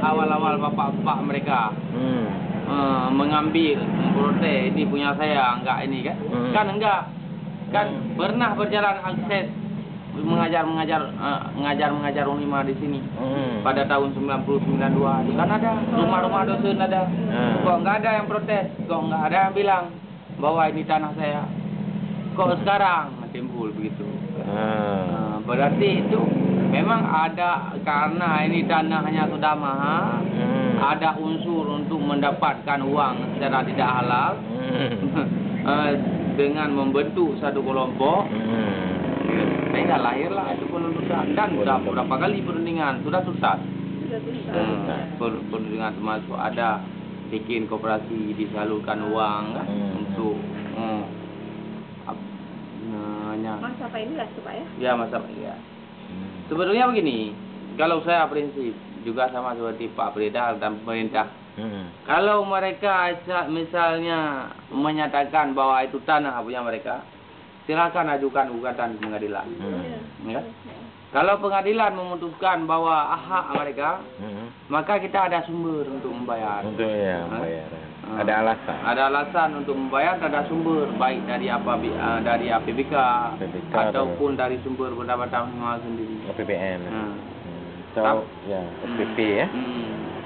awal-awal bapak-bapak mereka mengambil, memprotes, ini punya saya, enggak ini kan? Kan enggak, kan pernah berjalan akses mengajar Unima di sini pada tahun 1992 itu kan ada rumah-rumah dosen ada. Kok enggak ada yang protes, kok enggak ada yang bilang bahwa ini tanah saya. Kok sekarang timbul begitu? Berarti itu memang ada, karena ini tanahnya sudah mahal, ada unsur untuk mendapatkan uang secara tidak halal dengan membentuk satu kelompok. Sehingga lahirlah itu penuntutan, dan sudah beberapa kali perundingan sudah tuntas. Perundingan termasuk ada bikin koperasi, disalurkan uang kan, untuk masa apa ini lah Pak ya? Ya masa ya. Sebetulnya begini, kalau saya prinsip juga sama seperti Pak Bredal dan pemerintah. Kalau mereka misalnya menyatakan bahwa itu tanah punya mereka, silakan ajukan gugatan ke pengadilan. Ya. Kalau pengadilan memutuskan bahwa hak mereka, maka kita ada sumber untuk membayar. Untuk membayar. Ada alasan. Ada alasan untuk membayar, ada sumber baik dari dari APBK ataupun dari sumber pendapatan minimal sendiri. APBN. Ya, SPP ya.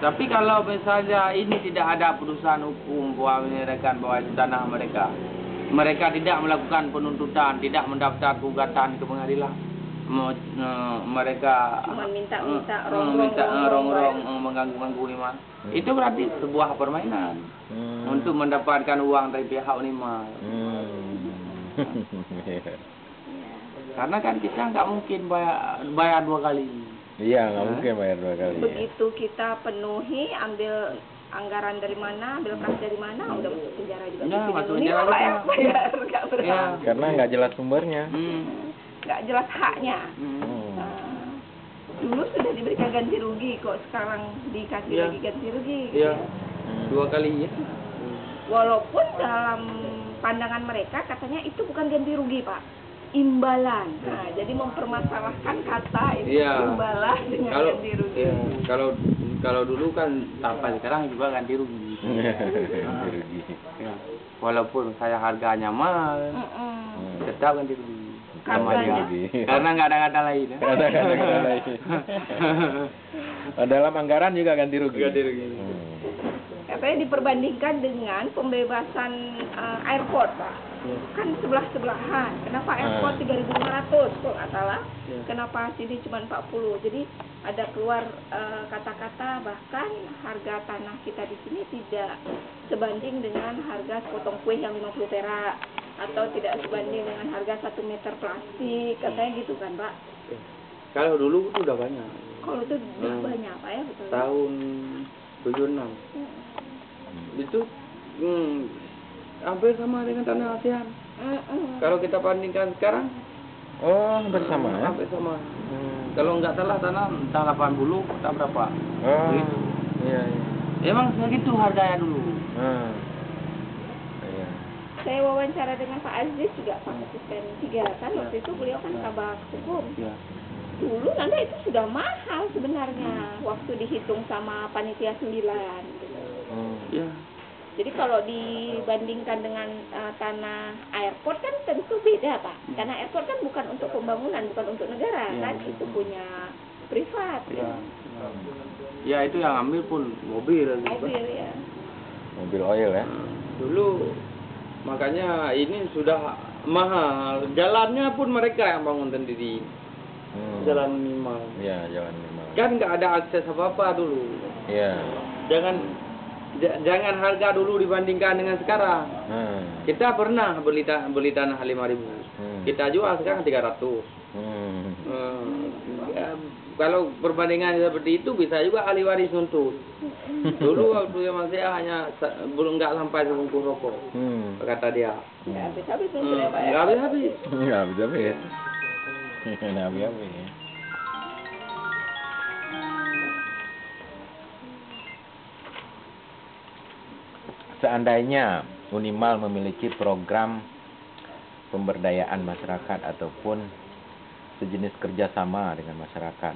Tapi kalau misalnya ini tidak ada putusan hukum bahwa menyatakan bahwa itu tanah mereka, mereka tidak melakukan penuntutan, tidak mendaftar gugatan ke pengadilan, mereka minta rongrong mengganggu Unima, itu berarti sebuah permainan untuk mendapatkan uang dari pihak Unima. Karena kan kita nggak mungkin bayar dua kali. Iya, nggak mungkin bayar dua kali. Begitu kita penuhi, ambil anggaran dari mana, ambil kas dari mana, udah masuk penjara juga. Ya, masuk penjara juga. Karena nggak jelas sumbernya. Nggak jelas haknya. Dulu sudah diberikan ganti rugi, kok sekarang dikasih lagi ganti rugi. Iya, dua kali ya. Walaupun dalam pandangan mereka katanya itu bukan ganti rugi Pak, imbalan. Nah, jadi mempermasalahkan kata itu imbalan dengan ganti rugi. Iya, kalau dulu kan sampai sekarang juga ganti rugi. Ya. Walaupun saya harganya mahal, tetap ganti rugi. Karena nggak ada kata lain. Dalam anggaran juga ganti rugi. Katanya diperbandingkan dengan pembebasan airport, Pak. Kan sebelah-sebelahan. Kenapa airport 3.500 kok nggak salah? Kenapa sini cuma 40? Jadi ada keluar kata-kata bahkan harga tanah kita di sini tidak sebanding dengan harga sepotong kue yang 50 perak. Atau tidak sebanding dengan harga 1 meter plastik, katanya gitu kan Pak? Kalau dulu itu udah banyak. Kalau itu udah banyak Pak ya, betul. Tahun 76 itu hampir sama dengan tanah ASEAN. Kalau kita bandingkan sekarang, hampir sama ya? Hampir sama. Kalau nggak salah tanah entah 80, entah berapa. Gitu. Iya. Emang segitu harganya dulu. Saya wawancara dengan Pak Aziz juga, Pak Asisten 3 kan, waktu itu beliau kan kabak hukum. Dulu nanti itu sudah mahal sebenarnya, waktu dihitung sama panitia 9. Jadi kalau dibandingkan dengan tanah airport kan tentu beda Pak. Karena airport kan bukan untuk pembangunan, bukan untuk negara, kan itu punya privat. Ya itu yang ambil pun mobil ya. Mobil oil ya. Dulu makanya ini sudah mahal. Jalannya pun mereka yang bangun sendiri. Jalan minimal. Iya, jalan minimal. Kan nggak ada akses apa-apa dulu. Iya. Jangan harga dulu dibandingkan dengan sekarang. Kita pernah beli tanah 5.000. Kita jual sekarang 300. Kalau perbandingan seperti itu bisa juga ahli waris nuntut. Dulu waktu zaman saya hanya belum nggak sampai sebungkus rokok, kata dia. Nggak habis-habis nuntut ya Pak ya? Nggak habis-habis. Nggak habis-habis. Nggak habis-habis. Seandainya Unimal memiliki program pemberdayaan masyarakat ataupun sejenis kerjasama dengan masyarakat,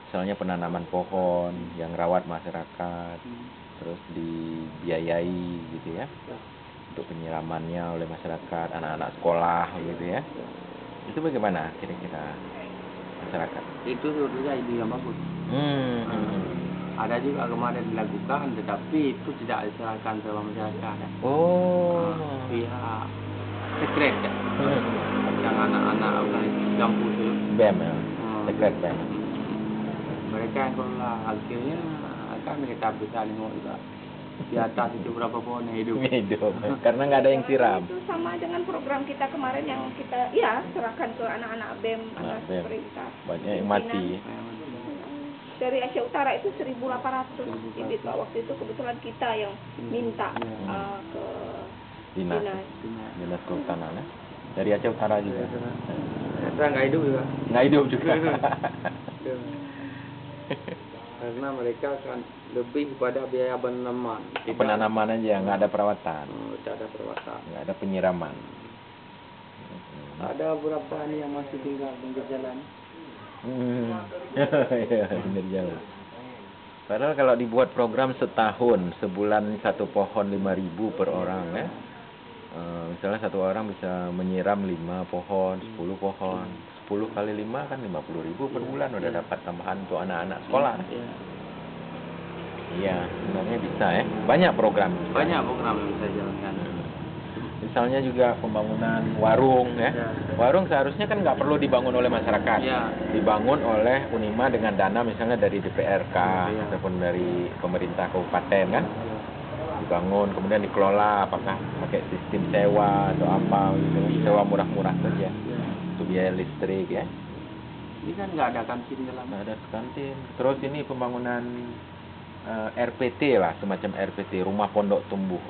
misalnya penanaman pohon yang rawat masyarakat, terus dibiayai gitu ya, untuk penyiramannya oleh masyarakat, anak-anak sekolah gitu ya. Itu bagaimana kira-kira masyarakat? Itu sebetulnya ide yang bagus. Ada juga kemarin dilakukan, tetapi itu tidak diserahkan ke masyarakat. Oh. Pihak sekret ya. Yang anak-anak organisasi kampus itu. BEM ya, sekret BEM. Mereka yang kelola, akhirnya kan kita bisa nengok juga di atas itu berapa pohon yang hidup. Hidup, karena nggak ada yang siram. Itu sama dengan program kita kemarin yang kita serahkan ke anak-anak BEM atas BEM. perintah. Banyak yang mati. Dari Aceh Utara itu 1.800 bibit Pak. Waktu itu kebetulan kita yang minta ke Dinas Kehutanan ya. Dari Aceh Utara juga. Ternyata nggak hidup juga. Nggak hidup juga. Karena mereka kan lebih kepada biaya penanaman. Penanaman aja, nggak ada perawatan. Tidak ada perawatan. Nggak ada penyiraman. Ada beberapa nih yang masih tinggal pinggir jalan. Iya, pinggir jalan. Padahal kalau dibuat program setahun, sebulan satu pohon 5.000 per orang ya. Misalnya satu orang bisa menyiram 5 pohon, 10 pohon. 10 kali 5 kan 50.000 per bulan, udah dapat tambahan untuk anak-anak sekolah. Iya, sebenarnya bisa ya. Banyak program. Banyak program yang bisa jalankan. Misalnya juga pembangunan warung ya. Warung seharusnya kan nggak perlu dibangun oleh masyarakat. Dibangun oleh Unima dengan dana misalnya dari DPRK ataupun dari pemerintah kabupaten kan. Dibangun, kemudian dikelola apakah pakai sistem sewa atau apa gitu. Sewa murah-murah saja. Untuk biaya listrik ya. Ini kan nggak ada kantin dalam. Nggak ada kantin. Terus ini pembangunan RPT lah, semacam RPT, rumah pondok tumbuh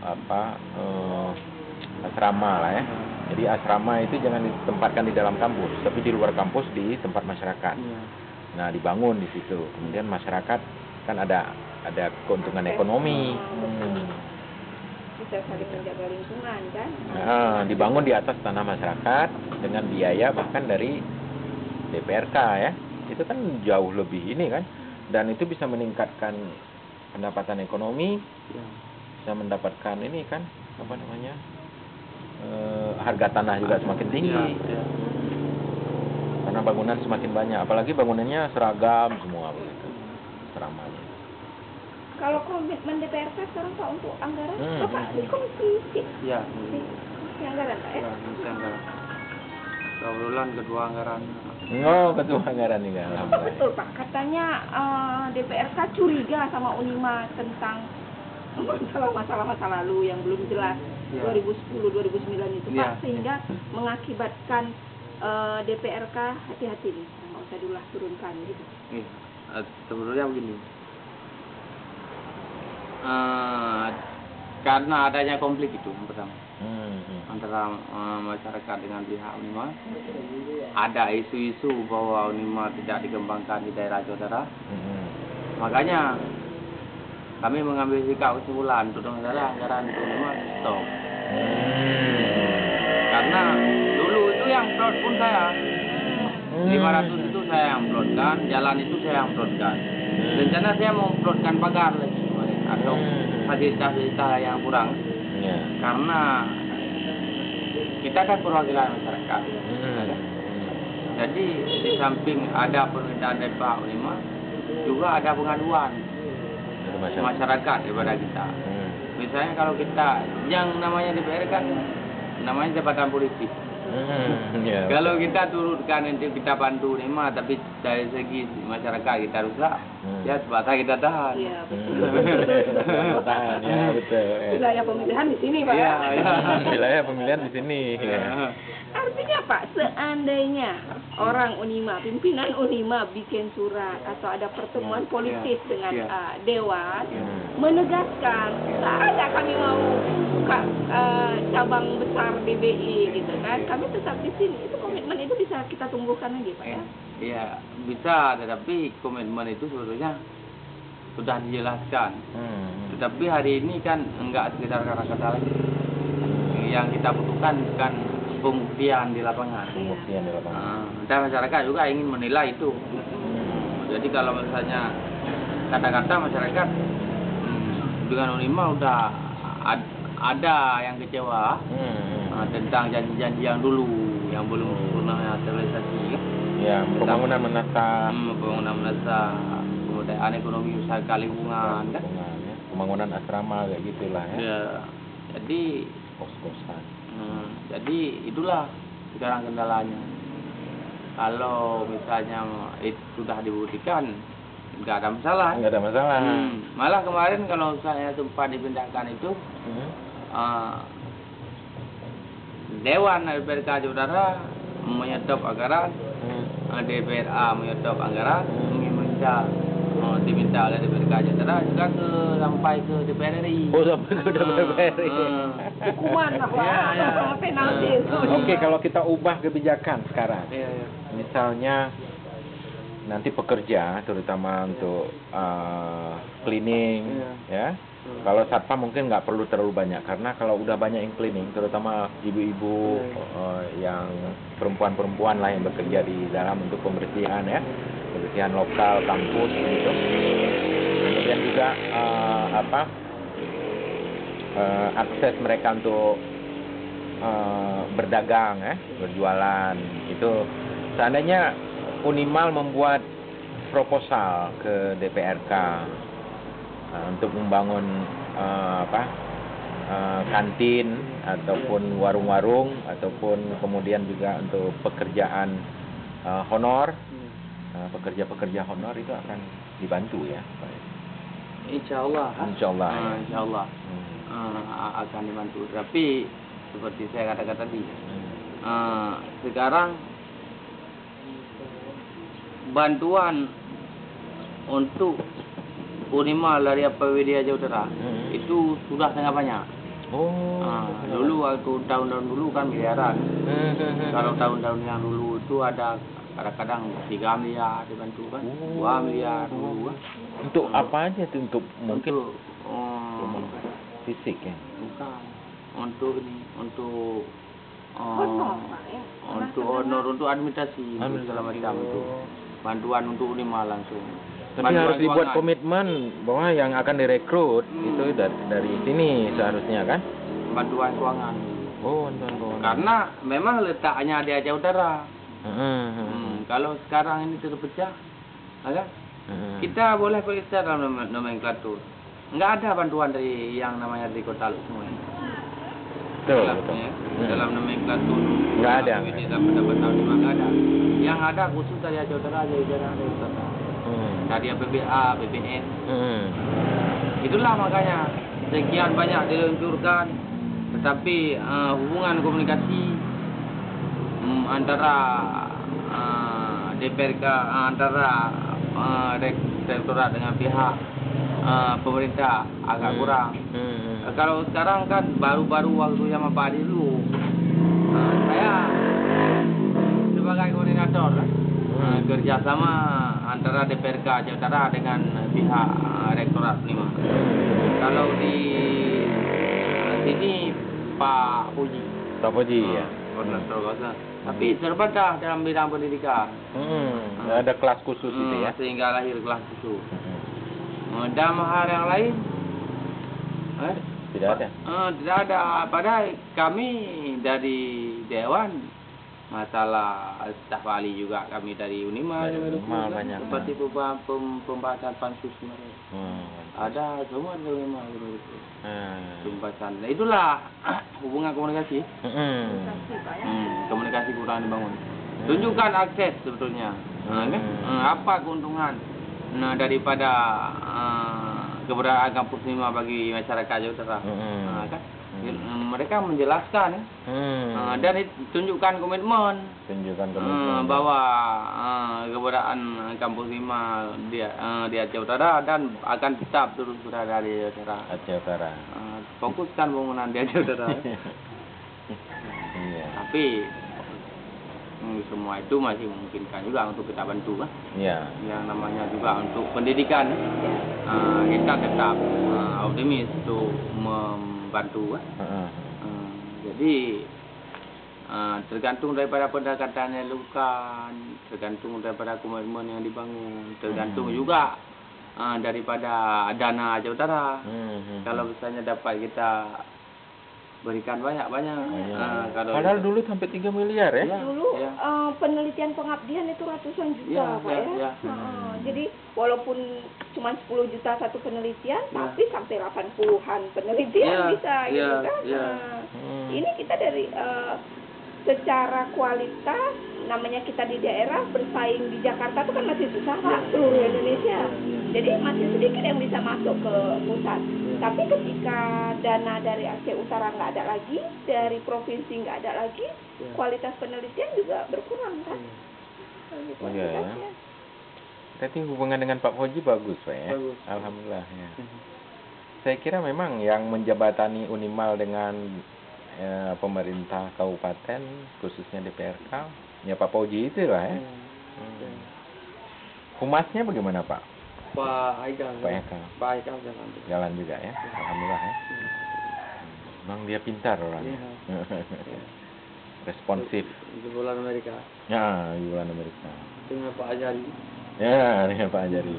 asrama lah ya. Jadi asrama itu jangan ditempatkan di dalam kampus, tapi di luar kampus di tempat masyarakat. Nah, dibangun di situ. Kemudian masyarakat kan ada keuntungan ekonomi. Bisa saling menjaga lingkungan kan. Nah, dibangun di atas tanah masyarakat dengan biaya bahkan dari DPRK ya. Itu kan jauh lebih ini kan. Dan itu bisa meningkatkan pendapatan ekonomi, bisa mendapatkan ini kan, apa namanya, harga tanah juga semakin tinggi. Karena bangunan semakin banyak, apalagi bangunannya seragam semua begitu, seramanya. Kalau komitmen DPRK sekarang Pak untuk anggaran, Bapak di komisi Iya. Komisi anggaran Pak ya? Komisi anggaran. Kebetulan ketua anggaran. Oh, ketua anggaran juga. Betul Pak, katanya DPRK curiga sama Unima tentang masalah masa lalu yang belum jelas 2010-2009 itu Pak, sehingga mengakibatkan DPRK hati-hati nih, nggak usah diulah turunkan gitu. Sebenarnya begini, karena adanya konflik itu yang pertama antara masyarakat dengan pihak Unima, ada isu-isu bahwa Unima tidak dikembangkan di daerah saudara. Makanya kami mengambil sikap kesimpulan untuk anggaran untuk Unima stop. Karena dulu itu yang plot pun saya 500 itu saya yang plotkan, jalan itu saya yang plotkan. Rencana saya mau plotkan pagar lagi atau fasilitas-fasilitas yang kurang. Karena kita kan perwakilan masyarakat. Jadi di samping ada permintaan dari Pak Unima, juga ada pengaduan masyarakat daripada kita. Misalnya kalau kita yang namanya DPR kan namanya jabatan politik. Kalau kita turutkan untuk kita bantu Unima, tapi dari segi masyarakat kita rusak, ya sebatas kita tahan. Iya, Tahan, ya betul. Wilayah pemilihan di sini Pak. Iya. Wilayah pemilihan di sini. Artinya Pak, seandainya orang Unima, pimpinan Unima bikin surat atau ada pertemuan politis dengan Dewan, menegaskan saat kami mau buka cabang besar BBI gitu kan, kami tetap di sini. Itu komitmen itu bisa kita tumbuhkan lagi Pak ya? Iya, bisa, tetapi komitmen itu sebetulnya sudah dijelaskan. Tetapi hari ini kan enggak sekedar kata-kata lagi. Yang kita butuhkan kan pembuktian di lapangan. Pembuktian di lapangan. Dan masyarakat juga ingin menilai itu. Jadi kalau misalnya kata-kata masyarakat dengan Unima udah ada yang kecewa tentang janji-janji yang dulu yang belum pernah terrealisasi. Ya, pembangunan menata kebudayaan ekonomi usaha lingkungan kan? Ya. Pembangunan asrama kayak gitulah ya. Ya. Jadi kos-kosan. Jadi itulah sekarang kendalanya. Kalau misalnya itu sudah dibuktikan, nggak ada masalah. Nggak ada masalah. Malah kemarin kalau saya sempat dipindahkan itu, Dewan DPRK Jawa Utara menyetop anggaran, DPRA menyetop anggaran, diminta oleh DPRK Jawa Utara juga sampai ke DPR RI. Oh, sampai ke DPR RI. Hukuman lah, penalti. Oke, kalau kita ubah kebijakan sekarang, misalnya nanti pekerja, terutama untuk cleaning, ya. Kalau satpam mungkin nggak perlu terlalu banyak, karena kalau udah banyak yang cleaning, terutama ibu-ibu yang perempuan-perempuan lah yang bekerja di dalam untuk pembersihan ya, pembersihan lokal, kampus gitu. Kemudian juga akses mereka untuk berdagang ya, berjualan itu. Seandainya Unimal membuat proposal ke DPRK untuk membangun kantin ataupun warung-warung ataupun kemudian juga untuk pekerjaan honor, pekerja-pekerja honor itu akan dibantu ya. Insya Allah. Akan dibantu. Tapi seperti saya katakan tadi, sekarang bantuan untuk Unima dari APBD Jawa Utara itu sudah sangat banyak. Dulu waktu tahun-tahun dulu kan miliaran. Kalau tahun-tahun yang dulu itu ada kadang-kadang 3 miliar dibantu kan, 2 miliar dulu. Untuk apa aja itu? Untuk mungkin fisik ya? Bukan. Untuk honor, untuk administrasi, segala macam itu. Bantuan untuk Unima langsung. Tapi harus dibuat komitmen bahwa yang akan direkrut itu dari sini seharusnya kan? Bantuan keuangan. Oh, bantuan keuangan. Karena memang letaknya di Aceh Utara. Kalau sekarang ini terpecah, kita boleh periksa dalam nomenklatur. Nggak ada bantuan dari yang namanya di kota semua. Dalam nomenklatur. Nggak ada. Dapat tahun nggak ada. Yang ada khusus dari Aceh Utara aja, dari Utara. Dari APBA, BPN. Itulah makanya sekian banyak diluncurkan, tetapi hubungan komunikasi antara DPRK, antara direktorat dengan pihak pemerintah agak kurang. Kalau sekarang kan baru-baru waktu sama Pak Adi dulu, saya sebagai koordinator kerjasama antara DPRK Jawa Utara dengan pihak Rektorat 5. Kalau di sini Pak Puji. Pak Puji ya. Koordinator kawasan. Tapi terbatas dalam bidang pendidikan. Ada kelas khusus itu ya. Sehingga lahir kelas khusus. Dalam hal yang lain tidak ada. Tidak ada. Padahal kami dari Dewan masalah staf ahli juga kami dari Unima banyak. Seperti pembahasan pansus kemarin. Ada semua dari Unima pembahasan. Nah, itulah hubungan komunikasi. Komunikasi kurang dibangun. Tunjukkan akses sebetulnya. Apa keuntungan daripada keberadaan kampus Unima bagi masyarakat Jawa Utara. Kan? Mereka menjelaskan dan tunjukkan komitmen bahwa keberadaan kampus Unima di Aceh Utara dan akan tetap terus berada di Aceh Utara. Fokuskan pembangunan di Aceh Utara. Tapi semua itu masih memungkinkan juga untuk kita bantu kan. Yang namanya juga untuk pendidikan, kita tetap optimis untuk membantu kan. Jadi Tergantung daripada pendekatannya lukan, tergantung daripada komitmen yang dibangun, tergantung juga daripada dana Aceh Utara. Kalau misalnya dapat kita berikan banyak-banyak. Padahal dulu sampai 3 miliar ya? Dulu penelitian pengabdian itu ratusan juta, Pak ya. Jadi walaupun cuma 10 juta satu penelitian, tapi sampai 80-an penelitian bisa gitu kan. Ini kita dari secara kualitas, namanya kita di daerah bersaing di Jakarta itu kan masih susah, Pak, seluruh Indonesia. Jadi masih sedikit yang bisa masuk ke pusat. Tapi ketika dana dari Aceh Utara nggak ada lagi, dari provinsi nggak ada lagi, kualitas penelitian juga berkurang kan. Tapi hubungan dengan Pak Fauji bagus, Pak ya. Alhamdulillah ya. Saya kira memang yang menjabatani Unimal dengan pemerintah kabupaten, khususnya DPRK, ya Pak Fauji itu lah ya. Humasnya bagaimana Pak? Pak Haikal. Pak Haikal jalan juga ya. Alhamdulillah ya. Memang dia pintar orangnya. Responsif. Di bulan Amerika. Ya, di bulan Amerika. Dengan Pak Ajari. Ya, dengan Pak Ajari.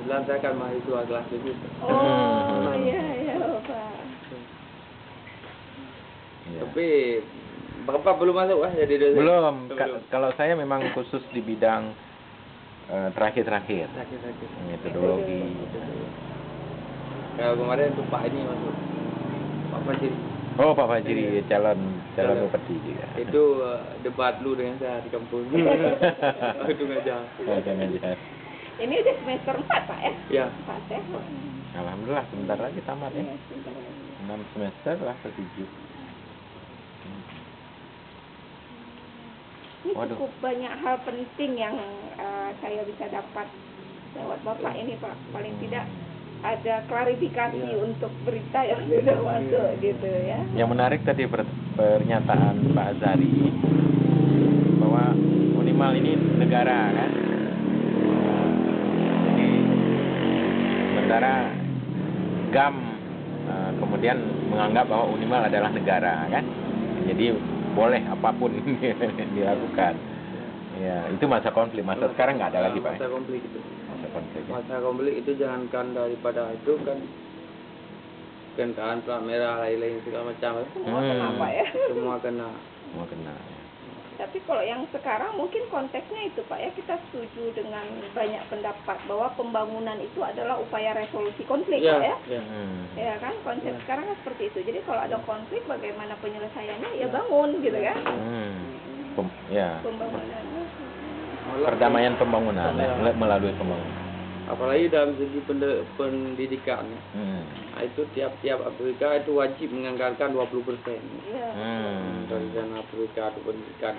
Bulan saya kan mahasiswa kelas itu. Oh, iya Pak. Ya. Tapi Bapak belum masuk jadi dosen? Belum. Kalau saya memang khusus di bidang terakhir. Metodologi. Kalau kemarin itu Pak ini masuk. Pak Fajiri. Oh, Pak Fajiri calon bupati juga. Itu debat lu dengan saya di kampus. Itu ngajar. Ini udah semester 4, Pak ya? Iya. Pak ya. Alhamdulillah sebentar lagi tamat ya. 6 semester lah ke 7. Ini cukup banyak hal penting yang saya bisa dapat lewat Bapak ini, Pak. Paling tidak ada klarifikasi untuk berita yang sudah masuk gitu ya. Yang menarik tadi pernyataan Pak Azhari bahwa Unimal ini negara kan. Jadi sementara GAM kemudian menganggap bahwa Unimal adalah negara kan. Jadi boleh apapun dilakukan. Ya, itu masa konflik. Masa sekarang nggak ada lagi, Pak. Masa konflik itu. Masa konflik itu jangankan daripada itu kan plat merah lain-lain segala macam. Semua kena, Pak ya. Semua kena. Ya. Tapi kalau yang sekarang mungkin konteksnya itu, Pak ya, kita setuju dengan banyak pendapat bahwa pembangunan itu adalah upaya resolusi konflik, Pak ya. Ya kan, konsep sekarang kan seperti itu. Jadi kalau ada konflik, bagaimana penyelesaiannya? Ya bangun, gitu kan. Pembangunan. Perdamaian pembangunan. Melalui pembangunan. Apalagi dalam segi pendidikan. Itu tiap Afrika itu wajib menganggarkan 20%. Dari dana Afrika untuk pendidikan.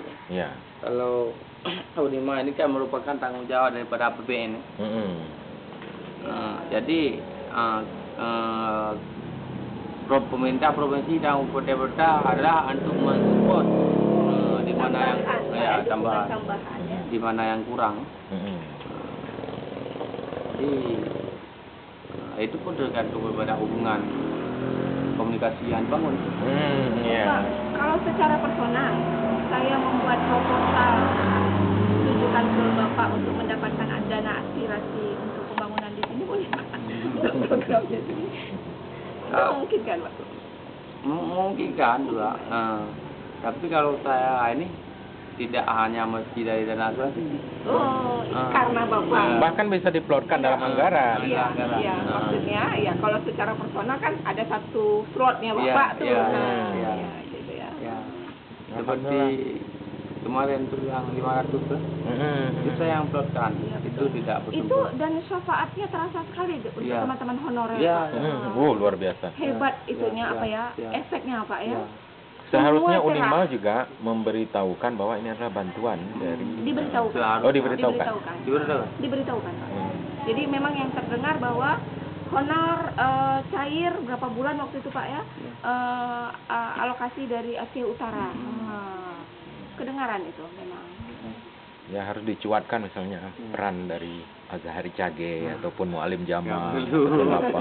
Kalau Unimal ini kan merupakan tanggung jawab daripada APBN. Jadi pemerintah provinsi dan kota adalah untuk mensupport di mana yang tambahan, di mana yang kurang. Jadi itu pun tergantung kepada hubungan komunikasi yang bangun. Pak, kalau secara personal saya membuat proposal tunjukkan ke Bapak untuk mendapatkan dana aspirasi untuk pembangunan di sini, boleh Pak? Programnya sini. Mungkin kan, Pak? Mungkin kan juga. Tapi kalau saya ini tidak hanya mesti dari dana aspirasi. Karena Bapak. Bahkan bisa diplotkan dalam anggaran. Iya, maksudnya ya kalau secara personal kan ada satu slotnya Bapak tuh. Gitu ya. Seperti kemarin tuh yang 500 tuh. Itu saya yang plotkan. Itu tidak betul. Itu dan syafaatnya terasa sekali untuk teman-teman honorer. Luar biasa. Hebat itunya apa ya? Efeknya apa ya? Seharusnya Unimal juga memberitahukan bahwa ini adalah bantuan dari diberitahukan. Diberitahukan. Jadi memang yang terdengar bahwa honor cair berapa bulan waktu itu Pak ya, alokasi dari Aceh Utara. Kedengaran itu memang. Ya harus dicuatkan misalnya peran dari Azhari Cage ataupun Mualim Jamal atau apa.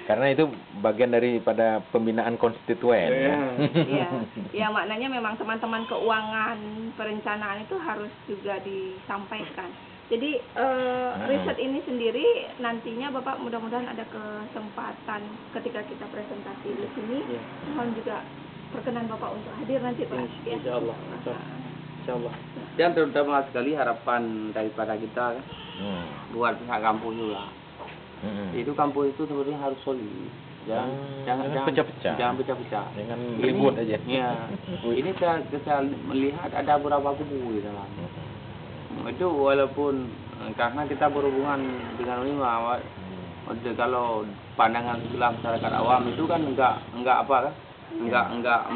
Karena itu bagian daripada pembinaan konstituen. Iya, ya maknanya memang teman-teman keuangan perencanaan itu harus juga disampaikan. Jadi riset ini sendiri nantinya Bapak mudah-mudahan ada kesempatan ketika kita presentasi di sini, mohon juga perkenan Bapak untuk hadir nanti Pak. Insya Allah. Insya Allah. Dan terutama sekali harapan daripada kita buat pihak kampung juga. Itu kampung itu sebenarnya harus solid. Jangan pecah-pecah. Jangan pecah-pecah. Jangan ribut aja. Iya. Ini saya melihat ada beberapa kubu di dalam. Itu walaupun karena kita berhubungan dengan Unima, kalau pandangan sebelah masyarakat awam itu kan enggak apa kan? Enggak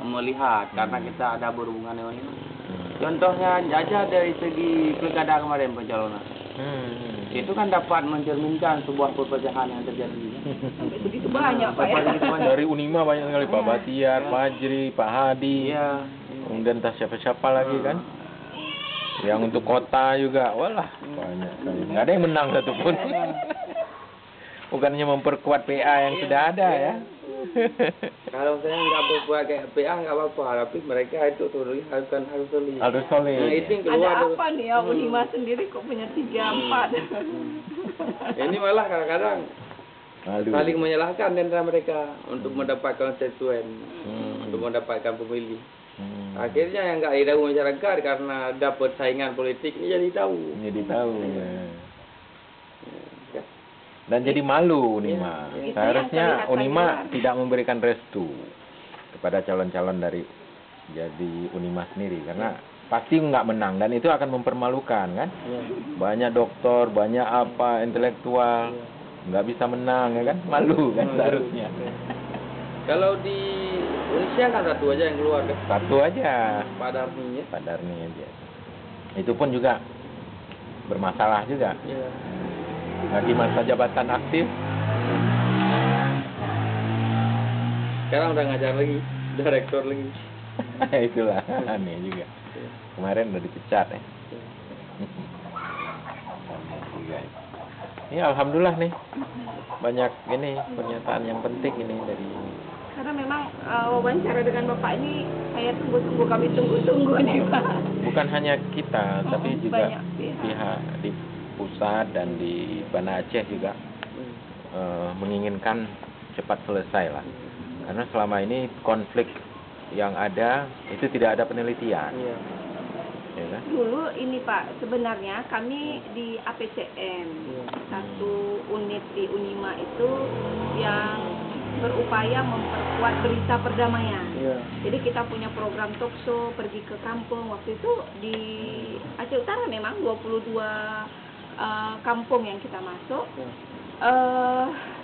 melihat karena kita ada berhubungan dengan Unima. Contohnya aja dari segi pilkada kemarin pencalonan. Itu kan dapat mencerminkan sebuah perpecahan yang terjadi. Begitu banyak Pak ya. Dari Unima banyak sekali, Pak Batiar, Pak Hajri, Pak Hadi, kemudian entah siapa-siapa lagi kan. Yang untuk kota juga, walah banyak sekali. Nggak ada yang menang satupun. Bukannya memperkuat PA yang sudah ada ya. Kalau saya nggak berbuat kayak PA nggak apa-apa, tapi mereka itu turunnya harus solid. Harus solid. Nah, itu yang keluar ada apa nih ya Unima sendiri kok punya 3-4? Ini malah kadang-kadang saling menyalahkan di antara mereka untuk mendapatkan konstituen, untuk mendapatkan pemilih. Akhirnya yang nggak tahu masyarakat karena dapat saingan politik ini jadi tahu. Dan jadi malu Unima. Seharusnya Unima tidak memberikan restu kepada calon-calon dari jadi Unima sendiri karena pasti nggak menang dan itu akan mempermalukan kan. Banyak doktor, banyak apa intelektual nggak bisa menang ya kan, malu kan seharusnya. Kalau di Indonesia kan satu aja yang keluar kan? Satu aja. Pak Darni aja. Itu pun juga bermasalah juga. Lagi masa jabatan aktif. Sekarang udah ngajar lagi, udah rektor lagi. Itulah aneh juga. Kemarin udah dipecat ya. Ini alhamdulillah nih banyak ini pernyataan yang penting ini dari. Karena memang wawancara dengan Bapak ini saya tunggu-tunggu, kami tunggu-tunggu nih Pak. Bukan hanya kita, tapi juga pihak di pusat dan di Banda Aceh juga menginginkan cepat selesai lah. Karena selama ini konflik yang ada itu tidak ada penelitian. Ya kan? Dulu ini Pak, sebenarnya kami di APCM, satu unit di Unima itu yang berupaya memperkuat berita perdamaian. Jadi kita punya program talkshow pergi ke kampung. Waktu itu di Aceh Utara memang 22 kampung yang kita masuk.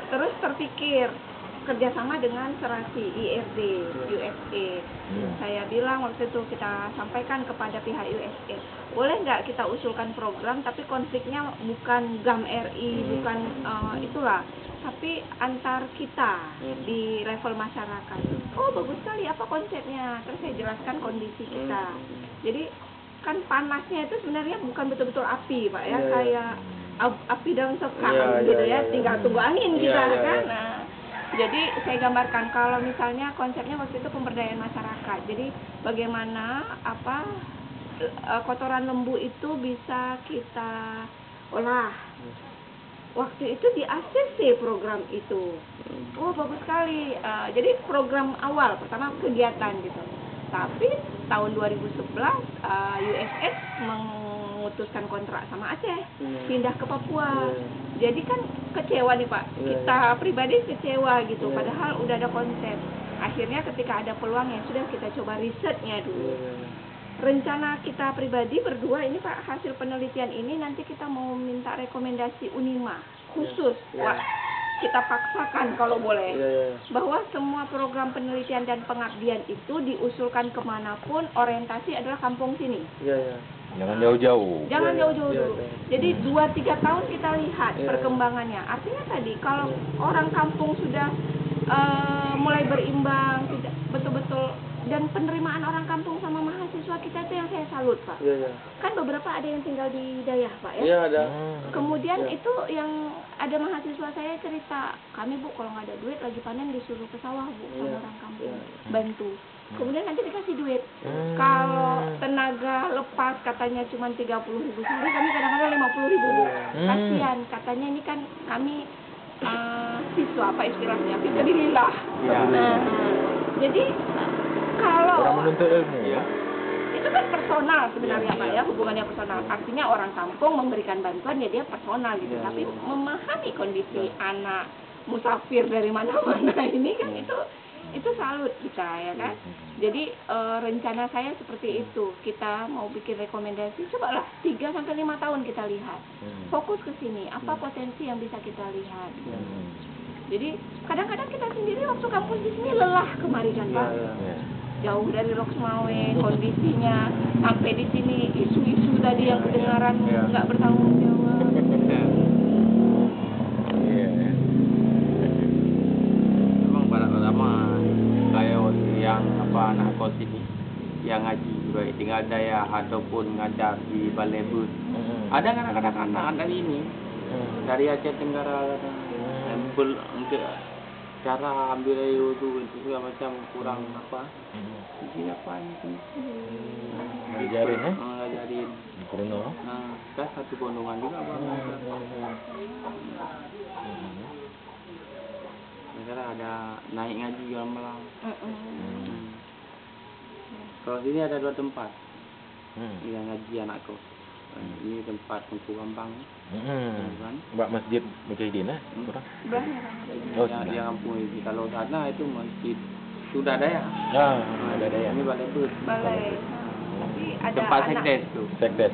Terus terpikir kerjasama dengan Serasi IRD USA. Saya bilang waktu itu kita sampaikan kepada pihak USA, boleh nggak kita usulkan program tapi konfliknya bukan GAM RI, bukan itulah, tapi antar kita di level masyarakat. Oh bagus sekali, apa konsepnya? Terus saya jelaskan kondisi kita. Jadi kan panasnya itu sebenarnya bukan betul-betul api Pak ya, kayak api dalam sekam gitu ya, tinggal tunggu angin kita kan. Nah, jadi saya gambarkan kalau misalnya konsepnya waktu itu pemberdayaan masyarakat. Jadi bagaimana kotoran lembu itu bisa kita olah. Waktu itu di ACC program itu. Oh bagus sekali. Jadi program awal pertama kegiatan gitu. Tapi tahun 2011 USS memutuskan kontrak sama Aceh, pindah ke Papua. Jadi kan kecewa nih Pak, kita pribadi kecewa gitu, padahal udah ada konsep. Akhirnya ketika ada peluang ya sudah kita coba risetnya dulu. Rencana kita pribadi berdua ini Pak, hasil penelitian ini nanti kita mau minta rekomendasi Unima khusus. Wah, kita paksakan kalau boleh, bahwa semua program penelitian dan pengabdian itu diusulkan kemanapun orientasi adalah kampung sini. Jangan jauh-jauh. Jangan jauh-jauh dulu. Jadi 2-3 tahun kita lihat perkembangannya. Artinya tadi kalau orang kampung sudah mulai berimbang, tidak betul-betul dan penerimaan orang kampung sama mahasiswa kita itu yang saya salut, Pak. Iya. Kan beberapa ada yang tinggal di Dayah, Pak, ya. Iya ada. Kemudian Iya. itu yang ada mahasiswa saya cerita, kami Bu kalau nggak ada duit lagi panen disuruh ke sawah Bu sama orang kampung bantu. Kemudian nanti dikasih duit. Kalau tenaga lepas katanya cuma 30.000 sehari, kami kadang-kadang 50.000 Bu. Kasihan, katanya ini kan kami siswa apa istilahnya, fisabilillah. Nah, jadi kalau Orang menuntut ilmu ya. itu kan personal sebenarnya Pak ya, hubungannya personal. Artinya orang kampung memberikan bantuan ya dia personal gitu. Tapi memahami kondisi anak musafir dari mana-mana ini kan itu salut kita ya kan. Jadi rencana saya seperti itu. Kita mau bikin rekomendasi, cobalah 3 sampai 5 tahun kita lihat. Fokus ke sini, apa potensi yang bisa kita lihat. Jadi kadang-kadang kita sendiri waktu kampus di sini lelah kemari kan Pak. Jauh dari Loksmawe, kondisinya sampai di sini isu-isu tadi yang kedengaran nggak bertanggung jawab. Memang pada pertama kayak yang anak kos ini yang ngaji baik tinggal Dayah ataupun ngajar di Balai Bud. Ada anak-anak dari ini dari Aceh Tenggara untuk cara ambil air itu segala macam kurang apa izin apa ini Ngajarin ya? ngajarin Bruno. kan satu gondongan juga bang. Sekarang ada naik ngaji juga malam. Kalau sini ada 2 tempat yang ngaji anakku. Ini tempat Tengku Gambang. Kan? Mbak Masjid Mujahidin ya? Kurang? Oh, Yang kampung ini. Kalau sana itu masjid sudah ada ya. Ada ya. Ini Balai Bud. Balai. Tapi ada Tempat anak, sekdes tuh. Sekdes.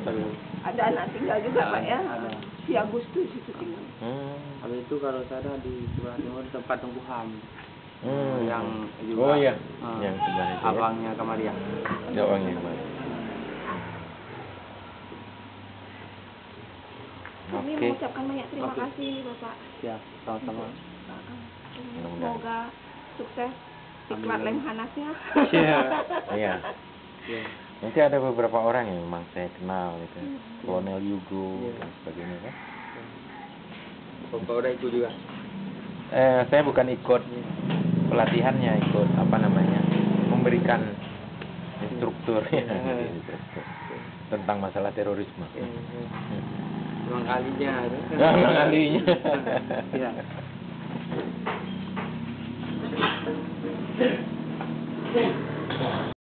ada anak tinggal juga Pak ya. Ada. Si Agustus itu tinggal. Kalau itu kalau sana di sebelah timur tempat Tengku Ham. Yang juga. Oh iya. Yang sebelah itu. Abangnya Kamaria. Ya, abangnya Kamaria. Kami mengucapkan banyak terima kasih Bapak. Ya, sama-sama. Semoga sukses iklan Lemhanasnya. Iya. Nanti ada beberapa orang yang memang saya kenal gitu. Kolonel Yugo dan sebagainya kan. Bapak udah ikut juga. Saya bukan ikut pelatihannya, ikut apa namanya? Memberikan instruktur tentang masalah terorisme. Ulang kalinya. Ulang kalinya. Iya.